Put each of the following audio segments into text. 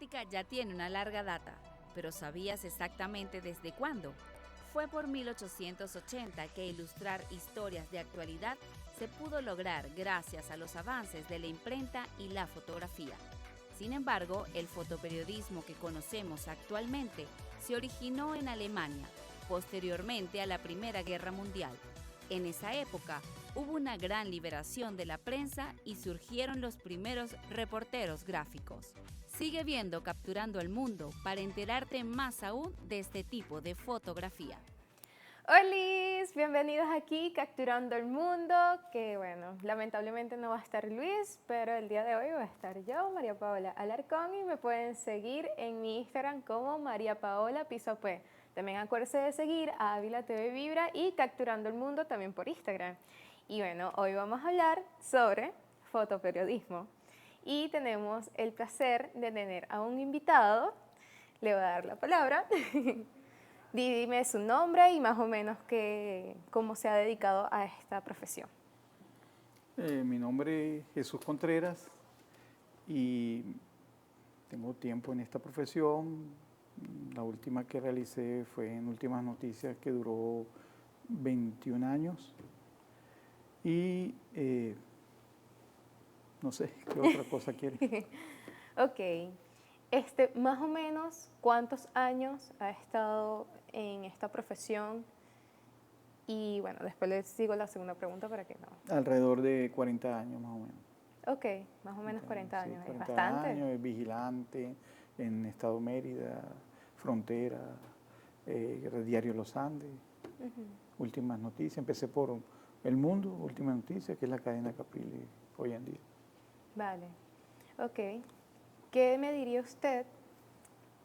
práctica ya tiene una larga data, pero ¿sabías exactamente desde cuándo? Fue por 1880 que ilustrar historias de actualidad se pudo lograr gracias a los avances de la imprenta y la fotografía. Sin embargo, el fotoperiodismo que conocemos actualmente se originó en Alemania, posteriormente a la Primera Guerra Mundial. En esa época, hubo una gran liberación de la prensa y surgieron los primeros reporteros gráficos. Sigue viendo Capturando el Mundo para enterarte más aún de este tipo de fotografía. Hola, bienvenidos aquí Capturando el Mundo, que bueno, lamentablemente no va a estar Luis, pero el día de hoy va a estar yo, María Paola Alarcón, y me pueden seguir en mi Instagram como María Paola Piso P. También acuérdense de seguir a Ávila TV Vibra y Capturando el Mundo también por Instagram. Y bueno, hoy vamos a hablar sobre fotoperiodismo y tenemos el placer de tener a un invitado. Le voy a dar la palabra. Dime su nombre y más o menos cómo se ha dedicado a esta profesión. Mi nombre es Jesús Contreras y tengo tiempo en esta profesión. La última que realicé fue en Últimas Noticias, que duró 21 años. Y no sé, ¿qué otra cosa quiere? Ok. Más o menos, ¿cuántos años ha estado en esta profesión? Y bueno, después les digo la segunda pregunta para que no. Alrededor de 40 años más o menos. Ok, más o menos 40 años, Sí, es 40 bastante. años, es vigilante en Estado Mérida, Frontera, Diario Los Andes, Últimas Noticias. Empecé por El Mundo, Últimas Noticias, que es la cadena Capriles hoy en día. Vale, ok. ¿Qué me diría usted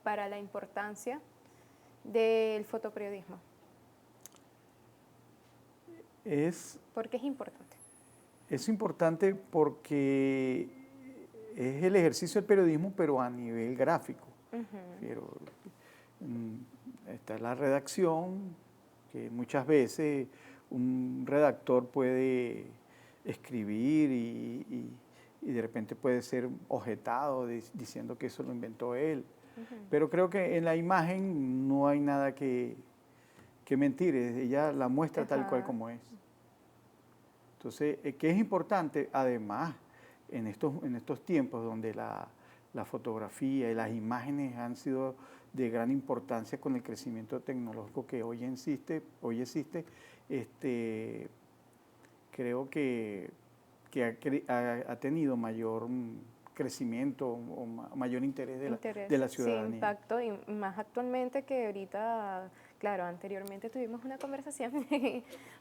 para la importancia del fotoperiodismo? ¿Por qué es importante? Es importante porque es el ejercicio del periodismo, pero a nivel gráfico. Está la redacción, que muchas veces un redactor puede escribir y de repente puede ser objetado diciendo que eso lo inventó él. Pero creo que en la imagen no hay nada que mentir, ella la muestra tal cual como es. Entonces, ¿qué es importante? Además, en estos tiempos donde la fotografía y las imágenes han sido de gran importancia con el crecimiento tecnológico que hoy existe, creo que ha tenido mayor crecimiento o mayor interés de la ciudadanía. Sí, impacto, y más actualmente que ahorita, claro, anteriormente tuvimos una conversación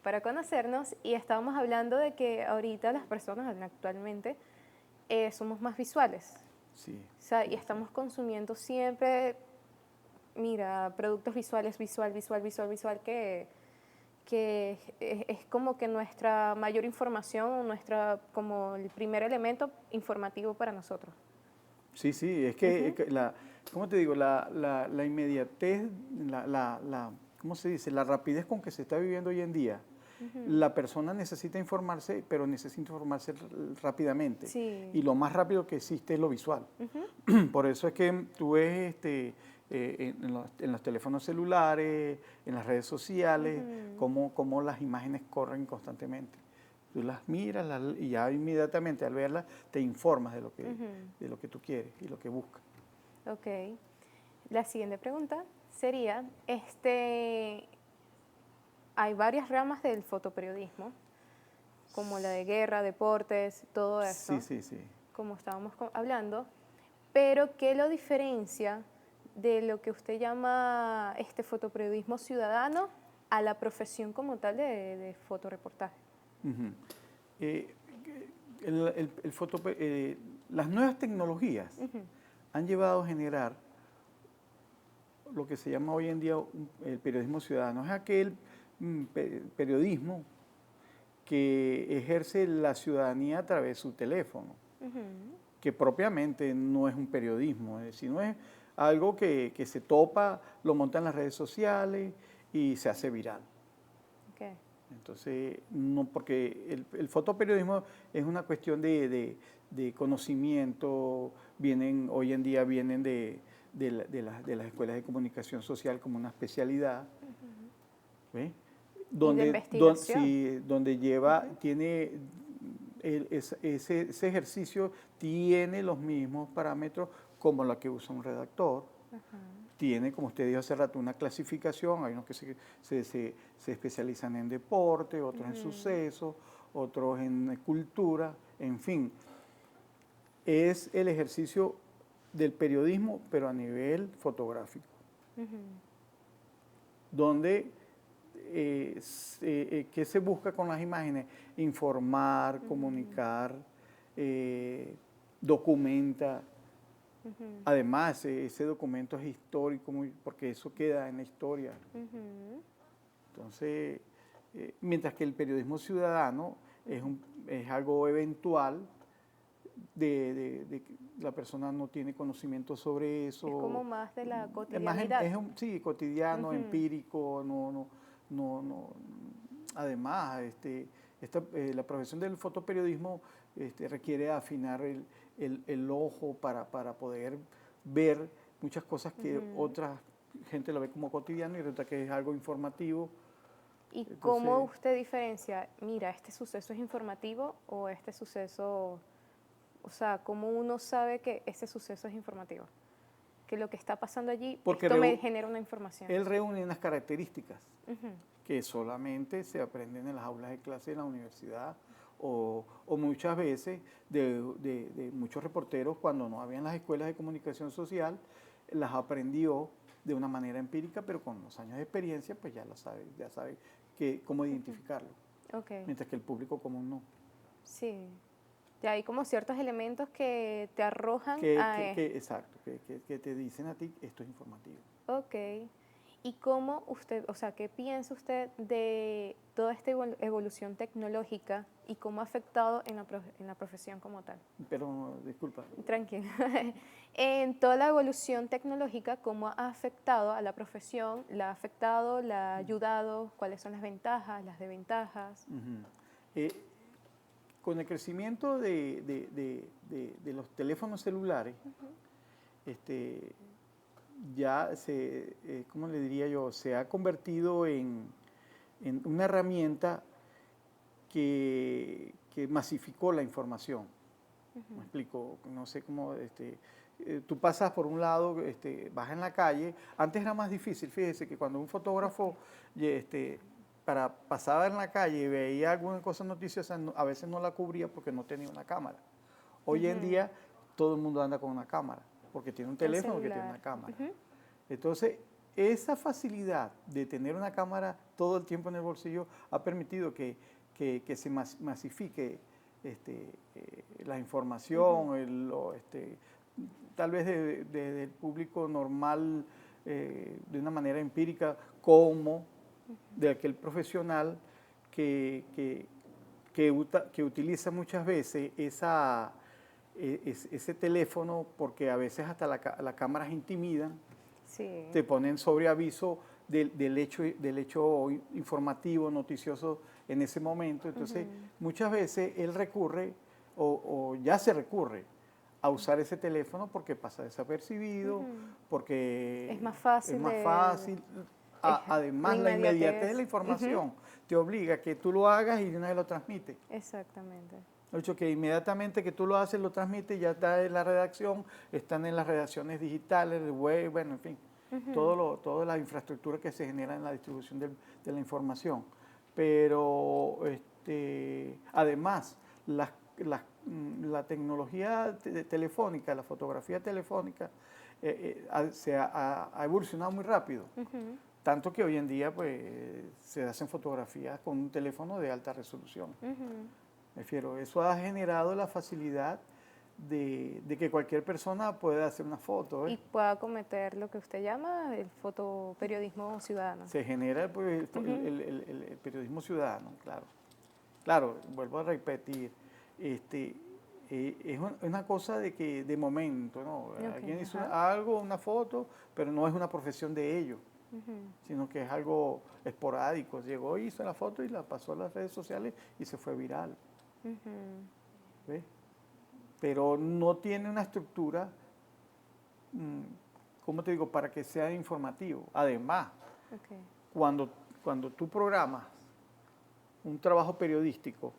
para conocernos y estábamos hablando de que ahorita las personas actualmente somos más visuales. Sí. O sea, y estamos consumiendo siempre, mira, productos visuales, visual, que es como que nuestra mayor información, como el primer elemento informativo para nosotros. Sí, es que, ¿cómo te digo? La inmediatez, ¿cómo se dice? La rapidez con que se está viviendo hoy en día. La persona necesita informarse, pero necesita informarse rápidamente. Sí. Y lo más rápido que existe es lo visual. Por eso es que tú ves en los teléfonos celulares, en las redes sociales, cómo las imágenes corren constantemente. Tú las miras y ya inmediatamente al verlas te informas de lo que tú quieres y lo que buscas. Ok. La siguiente pregunta sería, hay varias ramas del fotoperiodismo, como la de guerra, deportes, todo eso. Sí. Como estábamos hablando, pero ¿qué lo diferencia de lo que usted llama fotoperiodismo ciudadano a la profesión como tal de fotoreportaje? Las nuevas tecnologías han llevado a generar lo que se llama hoy en día el periodismo ciudadano. Es aquel periodismo que ejerce la ciudadanía a través de su teléfono, que propiamente no es un periodismo, sino es algo que se topa, lo monta en las redes sociales y se hace viral. Okay. Entonces, no, porque el fotoperiodismo es una cuestión de conocimiento, hoy en día vienen de las escuelas de comunicación social como una especialidad, ¿ves? Y de investigación. Sí, donde tiene ese ejercicio tiene los mismos parámetros como la que usa un redactor. Tiene, como usted dijo hace rato, una clasificación. Hay unos que se especializan en deporte, otros en sucesos, otros en cultura, en fin. Es el ejercicio del periodismo, pero a nivel fotográfico. Donde, ¿qué se busca con las imágenes? Informar, comunicar, documenta. Además, ese documento es histórico, porque eso queda en la historia. Entonces, mientras que el periodismo ciudadano es algo eventual, de que la persona no tiene conocimiento sobre eso. Es como más de la cotidianidad. Sí, cotidiano, empírico, además, la profesión del fotoperiodismo requiere afinar el ojo para poder ver muchas cosas que otra gente lo ve como cotidiano y resulta que es algo informativo. ¿Y cómo usted diferencia, mira, este suceso es informativo o este suceso, o sea, cómo uno sabe que este suceso es informativo? Que lo que está pasando allí, esto me genera una información. Él reúne unas características que solamente se aprenden en las aulas de clase de la universidad o muchas veces de muchos reporteros cuando no habían las escuelas de comunicación social, las aprendió de una manera empírica, pero con los años de experiencia pues ya sabe cómo identificarlo. Mientras que el público común no. Sí. Ya hay como ciertos elementos que te arrojan exacto, que te dicen a ti, esto es informativo. Ok. ¿Y cómo usted, o sea, qué piensa usted de toda esta evolución tecnológica y cómo ha afectado en la profesión como tal? Pero, disculpa. Tranquilo. En toda la evolución tecnológica, ¿cómo ha afectado a la profesión? ¿La ha afectado? ¿La ha ayudado? ¿Cuáles son las ventajas, las desventajas? Con el crecimiento de los teléfonos celulares, ya ¿cómo le diría yo? Se ha convertido en una herramienta que masificó la información. Me explico, no sé cómo, tú pasas por un lado, vas en la calle, antes era más difícil, fíjese que cuando un fotógrafo pasaba en la calle y veía alguna cosa noticiosa, a veces no la cubría porque no tenía una cámara. Hoy en día todo el mundo anda con una cámara, porque tiene un teléfono que tiene una cámara. Entonces, esa facilidad de tener una cámara todo el tiempo en el bolsillo ha permitido que se masifique la información, tal vez desde el público normal, de una manera empírica, como de aquel profesional que utiliza muchas veces ese teléfono, porque a veces hasta las cámaras intimidan, te ponen sobre aviso del hecho informativo, noticioso en ese momento. Entonces, muchas veces él recurre, o ya se recurre, a usar ese teléfono porque pasa desapercibido, porque es más fácil. Además, la inmediatez de la información te obliga a que tú lo hagas y de una vez lo transmites. Exactamente. De hecho, que inmediatamente que tú lo haces, lo transmites, ya está en la redacción, están en las redacciones digitales, el web, bueno, en fin, toda la infraestructura que se genera en la distribución de la información. Pero, además, la tecnología telefónica, la fotografía telefónica, ha evolucionado muy rápido. Tanto que hoy en día pues, se hacen fotografías con un teléfono de alta resolución. Me refiero, eso ha generado la facilidad de que cualquier persona pueda hacer una foto. Y pueda cometer lo que usted llama el fotoperiodismo ciudadano. Se genera pues, el periodismo ciudadano, claro. Claro, vuelvo a repetir, es una cosa de momento, ¿no? Alguien hizo una foto, pero no es una profesión de ellos. sino que es algo esporádico. Llegó, hizo la foto y la pasó a las redes sociales y se fue viral. ¿Ves? Pero no tiene una estructura, ¿cómo te digo?, para que sea informativo. Además, cuando tú programas un trabajo periodístico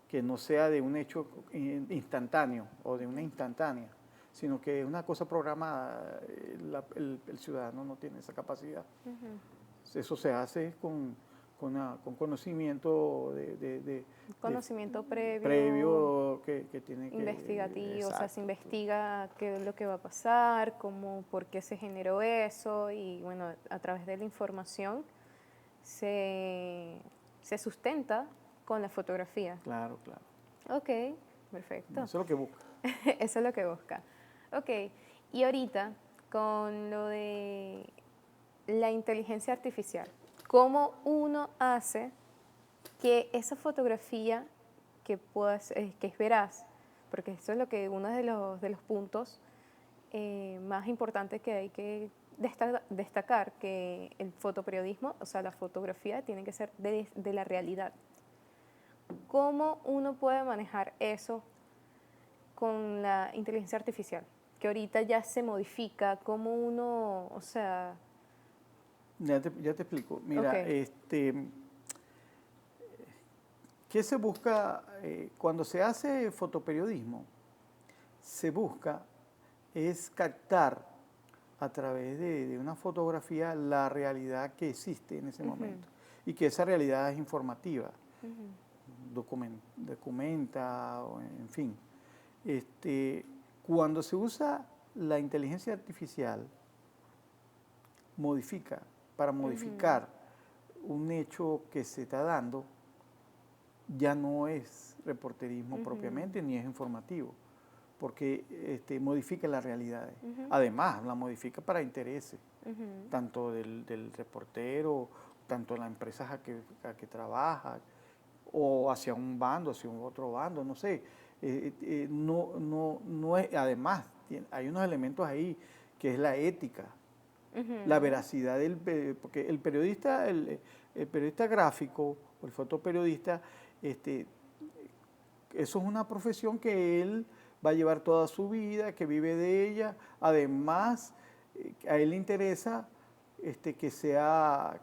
que no sea de un hecho instantáneo o de una instantánea, sino que es una cosa programada, el ciudadano no tiene esa capacidad. Eso se hace con conocimiento conocimiento previo que tiene que... investigativo, o sea, se investiga qué es lo que va a pasar, cómo, por qué se generó eso, y bueno, a través de la información se sustenta con la fotografía. Claro, claro. Ok, perfecto. Eso es lo que busca. Eso es lo que busca. Ok, y ahorita con lo de la inteligencia artificial, ¿cómo uno hace que esa fotografía que es veraz, porque eso es lo que uno de los puntos más importantes que hay que destacar, que el fotoperiodismo, o sea, la fotografía tiene que ser de la realidad? ¿Cómo uno puede manejar eso con la inteligencia artificial? Que ahorita ya se modifica, cómo uno, o sea... Ya te explico. Mira, ¿qué se busca cuando se hace fotoperiodismo? Se busca es captar a través de una fotografía la realidad que existe en ese momento y que esa realidad es informativa, documenta, en fin. Cuando se usa la inteligencia artificial, para modificar un hecho que se está dando, ya no es reporterismo propiamente, ni es informativo, porque modifica las realidades. Además, la modifica para intereses, tanto del reportero, tanto de las empresas a que trabaja, o hacia un bando, hacia un otro bando, no sé. No es, además, hay unos elementos ahí que es la ética, la veracidad porque el periodista gráfico o el fotoperiodista, eso es una profesión que él va a llevar toda su vida, que vive de ella. Además, a él le interesa que sea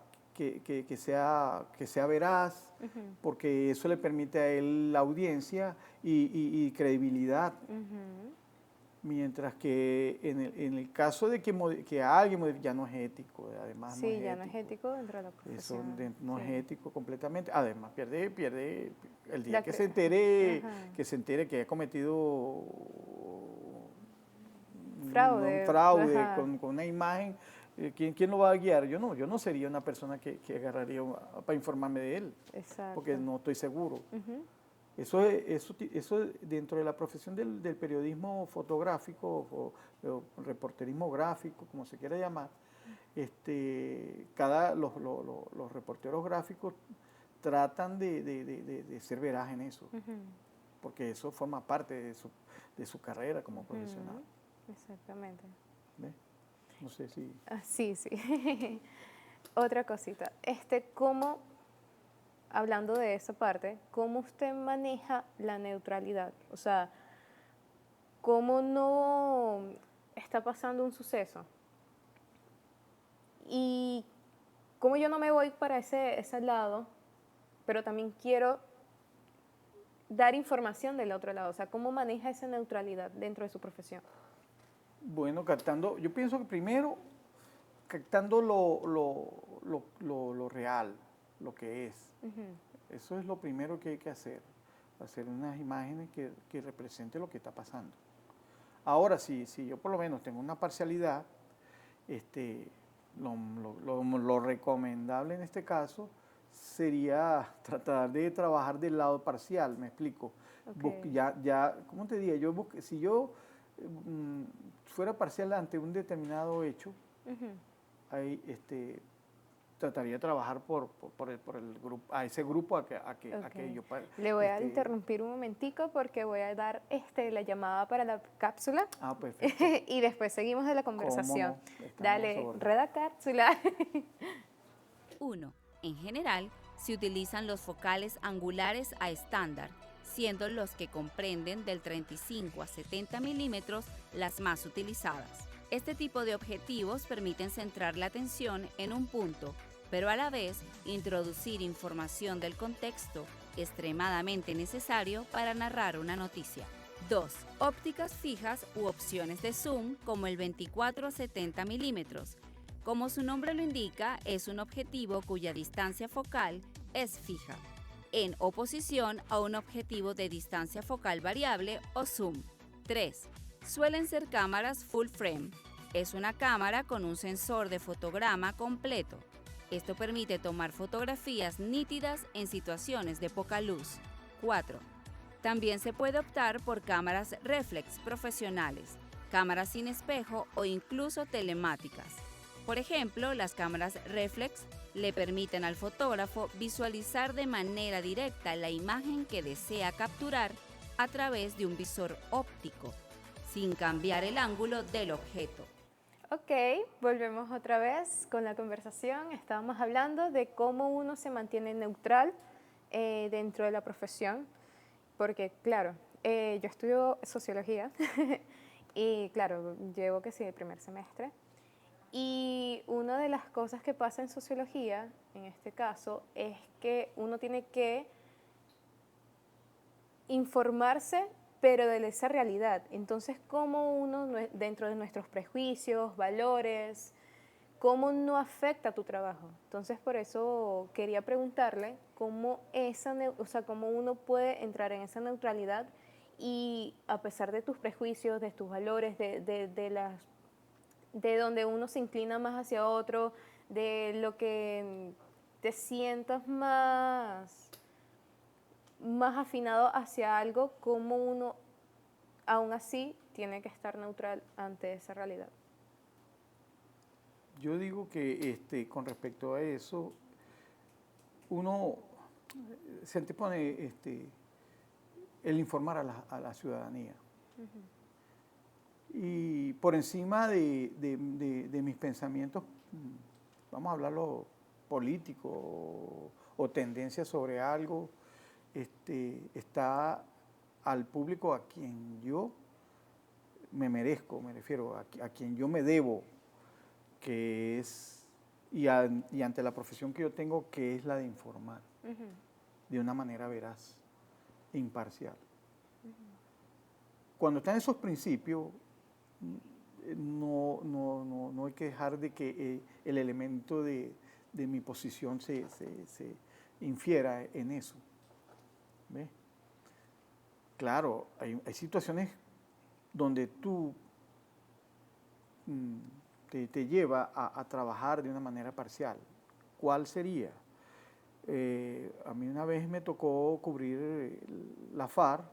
veraz, porque eso le permite a él la audiencia y credibilidad. Mientras que en el caso de que alguien ya no es ético, además sí, no es ético. Ya no es ético dentro de la profesión. Eso no es ético completamente. Además, pierde el día que se entere que ha cometido fraude, un fraude con una imagen. ¿Quién lo va a guiar? Yo no sería una persona que agarraría para informarme de él. Exacto. Porque no estoy seguro. Eso dentro de la profesión del periodismo fotográfico o reporterismo gráfico, como se quiera llamar, los reporteros gráficos tratan de ser veraz en eso, porque eso forma parte de su carrera como profesional. Exactamente. ¿Ves? No sé si... Sí. Otra cosita, ¿cómo... Hablando de esa parte, ¿cómo usted maneja la neutralidad? O sea, ¿cómo no está pasando un suceso? Y cómo yo no me voy para ese lado, pero también quiero dar información del otro lado. O sea, ¿cómo maneja esa neutralidad dentro de su profesión? Bueno, yo pienso que primero, captando lo real, lo que es. Eso es lo primero que hay que hacer unas imágenes que representen lo que está pasando. Ahora, si yo por lo menos tengo una parcialidad, lo recomendable en este caso sería tratar de trabajar del lado parcial, me explico. ¿Cómo te diría? Si yo fuera parcial ante un determinado hecho, ahí, trataría de trabajar por el grupo, a ese grupo a que Ok. yo Le voy a interrumpir un momentico porque voy a dar la llamada para la cápsula perfecto. y después seguimos de la ¿Cómo conversación. no? Estamos a su Dale, orden. reda cápsula. 1. En general, se utilizan los focales angulares a estándar, siendo los que comprenden del 35 a 70 milímetros las más utilizadas. Este tipo de objetivos permiten centrar la atención en un punto, pero a la vez introducir información del contexto extremadamente necesario para narrar una noticia. 2. Ópticas fijas u opciones de zoom como el 24 a 70 milímetros. Como su nombre lo indica, es un objetivo cuya distancia focal es fija, en oposición a un objetivo de distancia focal variable o zoom. 3. Suelen ser cámaras full frame. Es una cámara con un sensor de fotograma completo. Esto permite tomar fotografías nítidas en situaciones de poca luz. 4. También se puede optar por cámaras reflex profesionales, cámaras sin espejo o incluso telemáticas. Por ejemplo, las cámaras reflex le permiten al fotógrafo visualizar de manera directa la imagen que desea capturar a través de un visor óptico, sin cambiar el ángulo del objeto. Ok, volvemos otra vez con la conversación. Estábamos hablando de cómo uno se mantiene neutral dentro de la profesión, porque claro, yo estudio sociología y claro, llevo que sí el primer semestre. Y una de las cosas que pasa en sociología, en este caso, es que uno tiene que informarse, pero de esa realidad. Entonces, ¿cómo uno, dentro de nuestros prejuicios, valores, cómo no afecta tu trabajo? Entonces, por eso quería preguntarle cómo, cómo uno puede entrar en esa neutralidad y a pesar de tus prejuicios, de tus valores, de donde uno se inclina más hacia otro, de lo que te sientas más afinado hacia algo, como uno aún así tiene que estar neutral ante esa realidad. Yo digo que con respecto a eso, uno se antepone el informar a la ciudadanía. Y por encima de mis pensamientos, vamos a hablarlo político o tendencias sobre algo, está al público a quien yo me merezco, me refiero a quien yo me debo, que es, y ante la profesión que yo tengo, que es la de informar, de una manera veraz e imparcial. Cuando están esos principios, no hay que dejar de que el elemento de mi posición se infiera en eso. ¿Ves? Claro, hay situaciones donde tú te lleva a trabajar de una manera parcial. ¿Cuál sería? A mí una vez me tocó cubrir la FARC,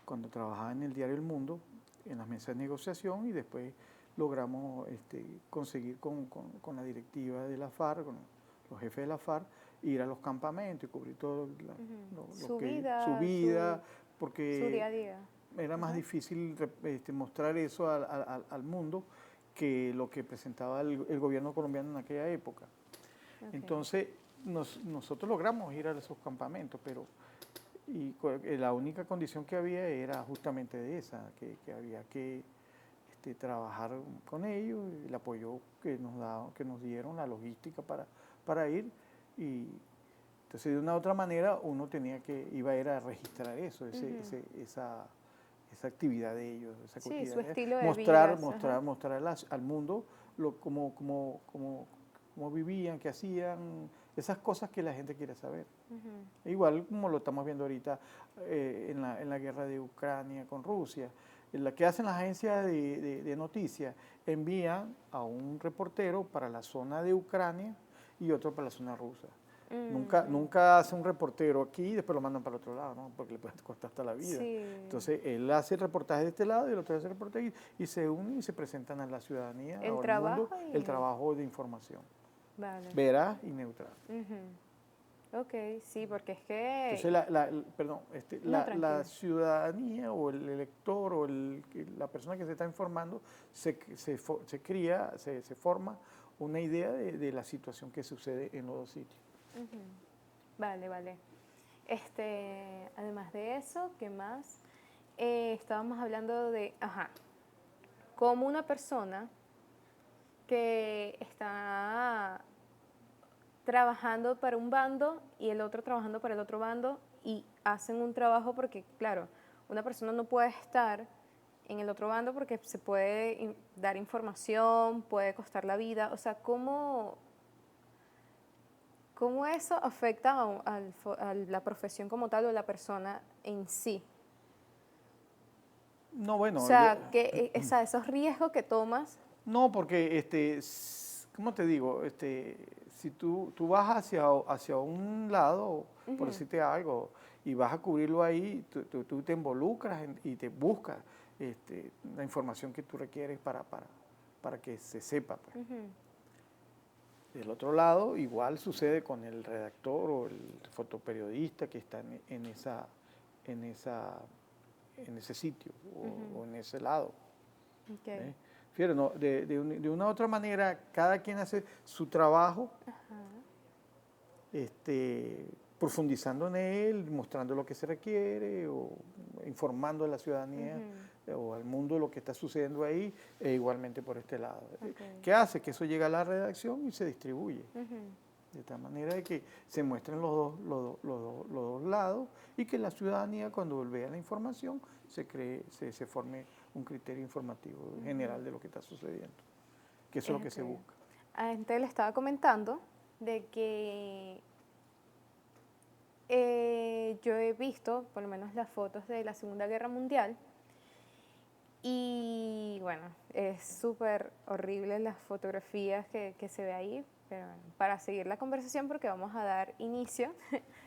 cuando trabajaba en el diario El Mundo, en las mesas de negociación, y después logramos conseguir con la directiva de la FARC, con los jefes de la FARC, ir a los campamentos y cubrir todo su vida, porque su día a día. Era más difícil mostrar eso al mundo que lo que presentaba el gobierno colombiano en aquella época. Okay. Entonces, nosotros logramos ir a esos campamentos, pero la única condición que había era justamente de esa, que había que trabajar con ellos, el apoyo que nos dieron, la logística para ir, y entonces de una u otra manera uno iba a ir a registrar eso, esa actividad de ellos, esa sí, su estilo de mostrar al mundo cómo vivían, qué hacían, esas cosas que la gente quiere saber. Igual como lo estamos viendo ahorita en la guerra de Ucrania con Rusia. La que hacen las agencias de noticias, envían a un reportero para la zona de Ucrania y otro para la zona rusa. Nunca hace un reportero aquí y después lo mandan para el otro lado, ¿no? Porque le puede costar hasta la vida. Sí. Entonces, él hace el reportaje de este lado y el otro hace el reportaje y se unen y se presentan a la ciudadanía, al mundo, el trabajo de información. Vale. veraz y neutral. Ok, sí, porque es que... Entonces, No, la tranquilo. ciudadanía o el elector o la persona que se está informando se forma una idea de la situación que sucede en los dos sitios. Vale, vale. Además de eso, ¿qué más? Estábamos hablando de, cómo una persona que está trabajando para un bando y el otro trabajando para el otro bando y hacen un trabajo porque, claro, una persona no puede estar en el otro bando porque se puede dar información, puede costar la vida. O sea, ¿cómo eso afecta a la profesión como tal o la persona en sí? No, O bueno, sea, esos riesgos que tomas. no, porque, ¿cómo te digo? Si tú vas hacia un lado, por decirte algo, y vas a cubrirlo ahí, tú te involucras y te buscas la información que tú requieres para que se sepa, pues. Del otro lado, igual sucede con el redactor o el fotoperiodista que está en ese sitio o en ese lado. Okay. ¿Eh? Fíjate, no, de una u otra manera, cada quien hace su trabajo, profundizando en él, mostrando lo que se requiere, o informando a la ciudadanía o al mundo lo que está sucediendo ahí, e igualmente por este lado. Okay. ¿Qué hace? Que eso llega a la redacción y se distribuye. De tal manera de que se muestren los dos lados y que la ciudadanía, cuando vea la información, se forme un criterio informativo general de lo que está sucediendo, que eso es lo que se busca. Entonces le estaba comentando de que yo he visto, por lo menos, las fotos de la Segunda Guerra Mundial y, bueno, es súper horrible las fotografías que se ve ahí, pero bueno, para seguir la conversación, porque vamos a dar inicio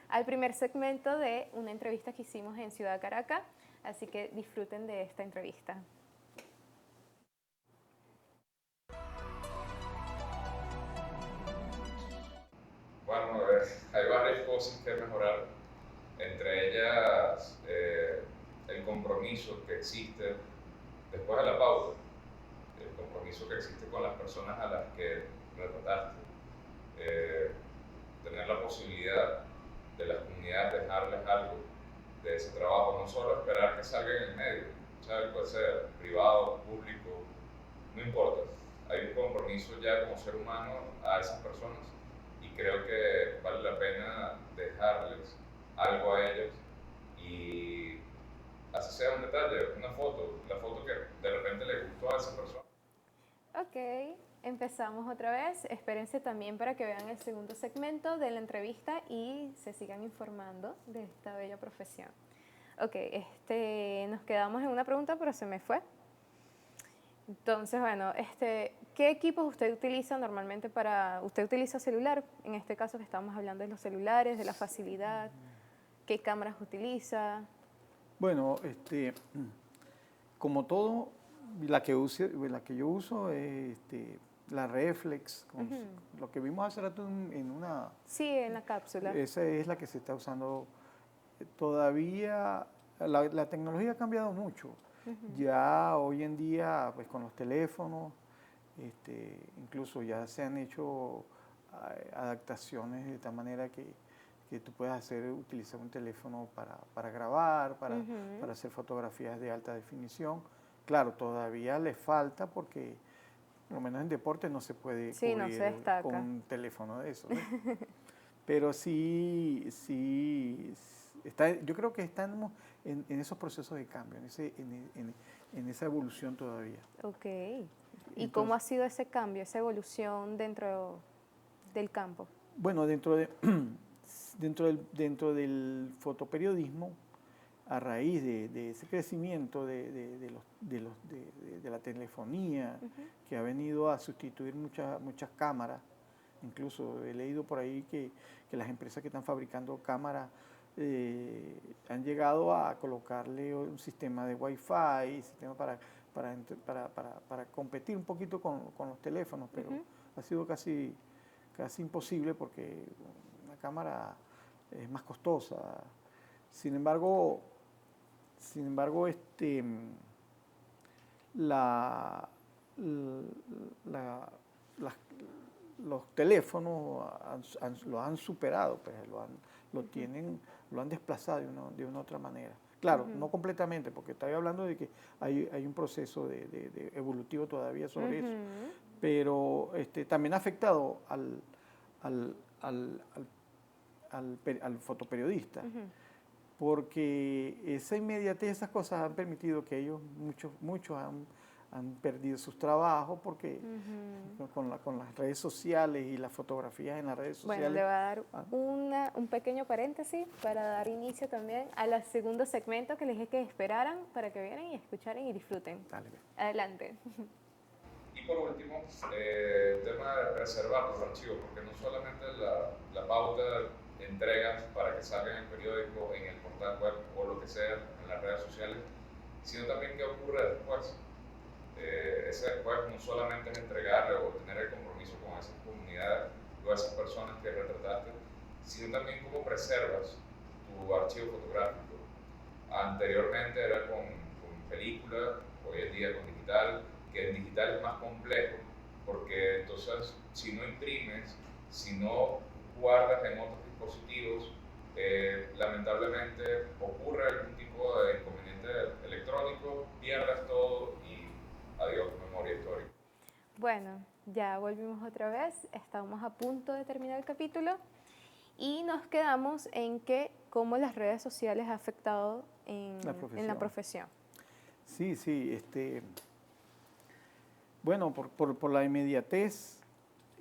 al primer segmento de una entrevista que hicimos en Ciudad Caracas, así que disfruten de esta entrevista. Bueno, hay varias cosas que mejorar, entre ellas el compromiso que existe después de la pauta, el compromiso que existe con las personas a las que retrataste, tener la posibilidad de las comunidades dejarles algo de ese trabajo, no solo esperar que salga en el medio, ¿sabes? Puede ser privado, público, no importa, hay un compromiso ya como ser humano a esas personas y creo que vale la pena dejarles algo a ellos y así sea un detalle, una foto, la foto que de repente le gustó a esa persona. Ok, empezamos otra vez. Espérense también para que vean el segundo segmento de la entrevista y se sigan informando de esta bella profesión. Ok, nos quedamos en una pregunta, pero se me fue. Entonces, bueno, ¿qué equipos usted utiliza normalmente usted utiliza celular? En este caso que estamos hablando de los celulares, de la facilidad. ¿Qué cámaras utiliza? Bueno, como todo, la que yo uso es la Reflex, lo que vimos hace rato en una... Sí, en la cápsula. Esa es la que se está usando todavía. La tecnología ha cambiado mucho. Ya hoy en día, pues con los teléfonos, incluso ya se han hecho adaptaciones de tal manera que tú puedes utilizar un teléfono para grabar, para hacer fotografías de alta definición. Claro, todavía le falta porque, por lo menos en deporte, no se puede cubrir no se destaca con un teléfono de eso, ¿no? Pero sí, yo creo que estamos en esos procesos de cambio, en esa evolución todavía. Ok. ¿Y cómo ha sido ese cambio, esa evolución dentro del campo? Bueno, dentro del fotoperiodismo, a raíz de ese crecimiento de la telefonía, que ha venido a sustituir muchas cámaras. Incluso he leído por ahí que las empresas que están fabricando cámaras han llegado a colocarle un sistema de Wi-Fi, sistema para competir un poquito con los teléfonos, pero ha sido casi casi imposible porque una cámara es más costosa. Sin embargo, la, la- las- los teléfonos lo han superado, pues, lo han desplazado de una otra manera. Claro, no completamente, porque estoy hablando de que hay un proceso de evolutivo todavía sobre eso, pero también ha afectado al fotoperiodista, porque esa inmediatez, esas cosas han permitido que ellos, muchos han perdido sus trabajos, porque con las redes sociales y las fotografías en las redes sociales. Bueno, le voy a dar un pequeño paréntesis para dar inicio también al segundo segmento que les dije que esperaran para que vieran y escucharan y disfruten. Dale, ve. Adelante. Y por último, el tema de preservar los archivos, porque no solamente la pauta de entregas para que salga en el periódico, en el portal web o lo que sea, en las redes sociales, sino también qué ocurre después. Ese después no solamente es entregarle o tener el compromiso con esas comunidades o esas personas que retrataste, sino también cómo preservas tu archivo fotográfico. Anteriormente era con película, hoy en día con digital, que el digital es más complejo, porque entonces si no imprimes, si no guardas en otros dispositivos, lamentablemente ocurre algún tipo de inconveniente electrónico, pierdas todo y adiós memoria histórica. Bueno, ya volvimos otra vez, estamos a punto de terminar el capítulo y nos quedamos en que cómo las redes sociales han afectado en la profesión. Sí, bueno, por la inmediatez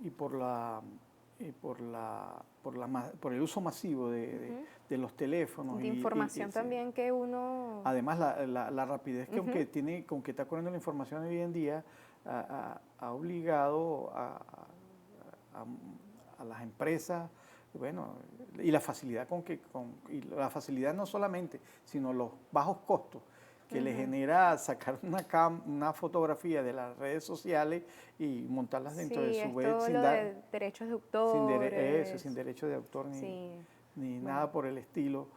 y por el uso masivo de los teléfonos. De información también que uno... Además, la rapidez con que está corriendo la información hoy en día ha obligado a las empresas, bueno, y la facilidad y la facilidad no solamente, sino los bajos costos que le genera sacar una fotografía de las redes sociales y montarlas dentro de su web sin de derechos de autor. Sin derecho de autor ni Bueno. nada por el estilo,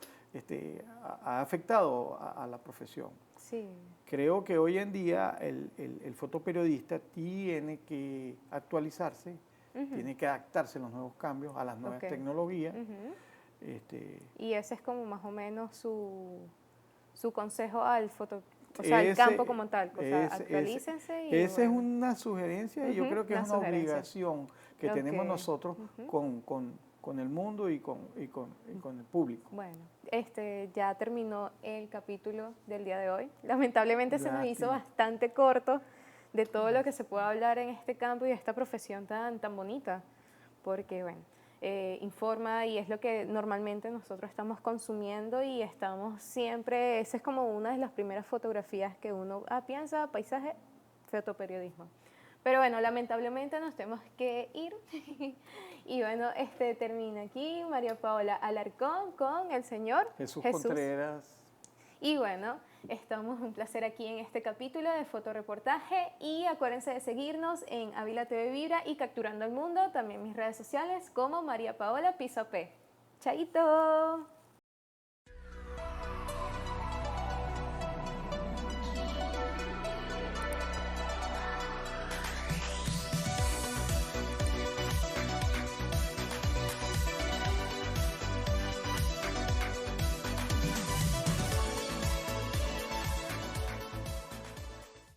ha afectado a la profesión. Sí. Creo que hoy en día el fotoperiodista tiene que actualizarse, tiene que adaptarse a los nuevos cambios, a las nuevas tecnologías. Y ese es como más o menos su consejo al al campo como tal. Actualícense. Esa es una sugerencia y yo creo que es una obligación que tenemos nosotros con el mundo y con el público. Bueno, ya terminó el capítulo del día de hoy. Lamentablemente se nos hizo bastante corto de todo lo que se puede hablar en este campo y esta profesión tan bonita, porque bueno, informa y es lo que normalmente nosotros estamos consumiendo y estamos siempre, esa es como una de las primeras fotografías que uno piensa, paisaje, fotoperiodismo. Pero bueno, lamentablemente nos tenemos que ir y bueno, termina aquí María Paola Alarcón con el señor Jesús Contreras. Y bueno, estamos un placer aquí en este capítulo de fotoreportaje y acuérdense de seguirnos en Ávila TV Vibra y Capturando el Mundo, también mis redes sociales como María Paola Piso P. ¡Chaito!